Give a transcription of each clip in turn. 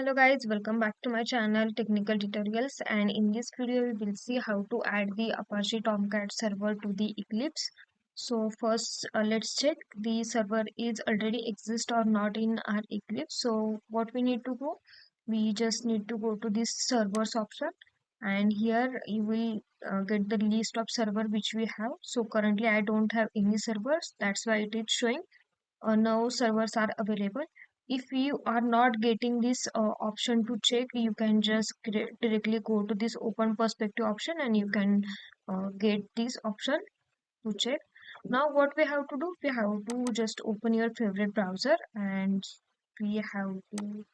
Hello guys, welcome back to my channel Technical Tutorials, and in this video we will see how to add the Apache Tomcat server to the Eclipse. So first let's check the server is already exist or not in our Eclipse. So what we need to go, we just need to go to this servers option, and here you will get the list of server which we have. So currently I don't have any servers, that's why it is showing no servers are available. If you are not getting this option to check, you can just directly go to this open perspective option and you can get this option to check. Now what we have to do, we have to just open your favorite browser and we have to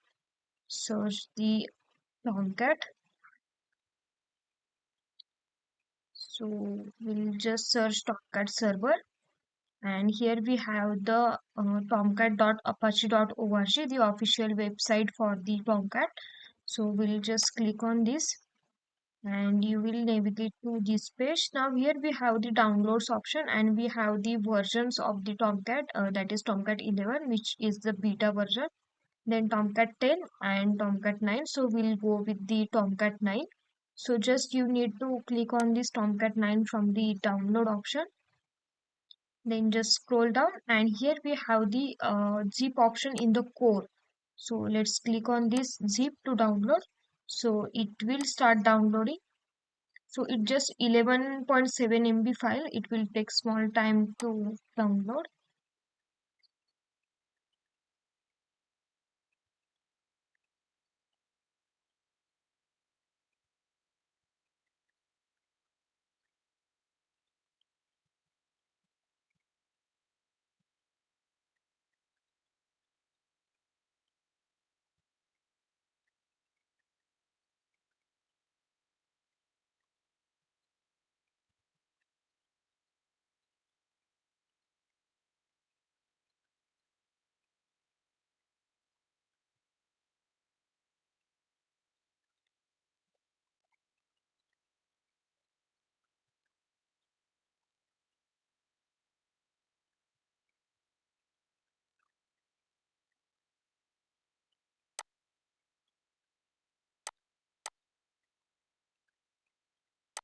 search the Tomcat. So we'll just search Tomcat server, and here we have the tomcat.apache.org, the official website for the Tomcat. So we'll just click on this and you will navigate to this page. Now here we have the downloads option and we have the versions of the Tomcat, that is Tomcat 11, which is the beta version, then Tomcat 10 and Tomcat 9. So we'll go with the Tomcat 9. So just you need to click on this Tomcat 9 from the download option, then just scroll down and here we have the zip option in the core. So let's click on this zip to download. So it will start downloading. So it just 11.7 MB file, it will take small time to download.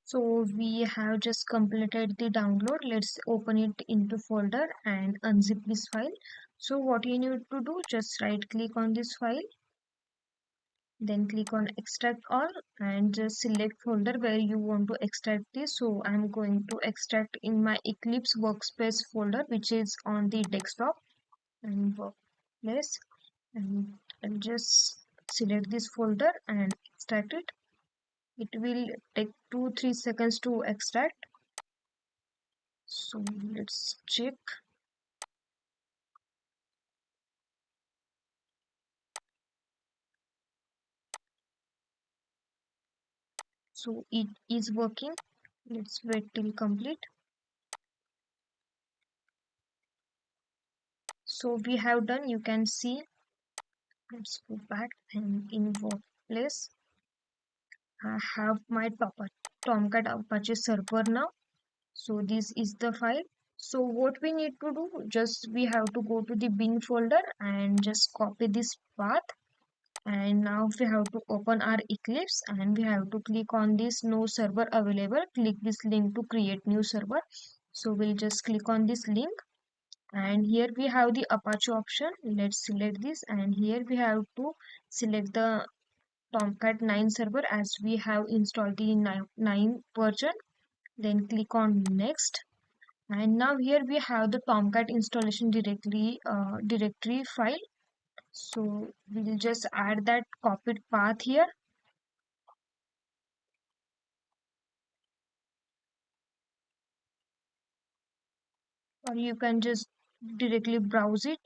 So we have just completed the download. Let's open it into folder and unzip this file. So what you need to do, just right click on this file, then click on extract all and just select folder where you want to extract this. So I'm going to extract in my Eclipse workspace folder, which is on the desktop and workplace, and I'll just select this folder and extract it. It will take 2-3 seconds to extract. So let's check. So it is working. Let's wait till complete. So we have done, you can see. Let's go back and in workplace I have my Tomcat Apache server now. So this is the file. So what we need to do, just we have to go to the bin folder and just copy this path. And now we have to open our Eclipse and we have to click on this no server available. Click this link to create new server. So we'll just click on this link and here we have the Apache option. Let's select this and here we have to select the Tomcat 9 server as we have installed the 9 version. Then click on next, and now here we have the Tomcat installation directory file. So we'll just add that copied path here, or you can just directly browse it.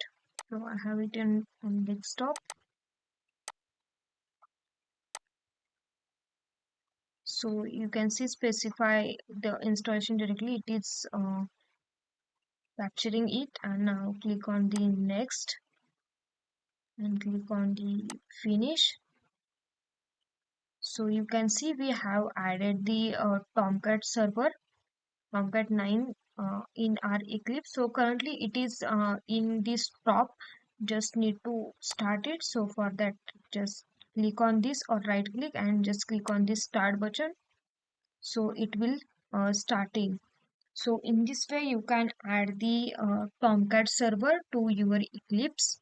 So I have it on desktop. So you can see specify the installation directly, it is capturing it. And now click on the next and click on the finish. So you can see we have added the Tomcat server, Tomcat 9 in our Eclipse. So currently it is in this top, just need to start it. So for that just click on this or right click and just click on this start button. So it will starting. So in this way you can add the Tomcat server to your Eclipse.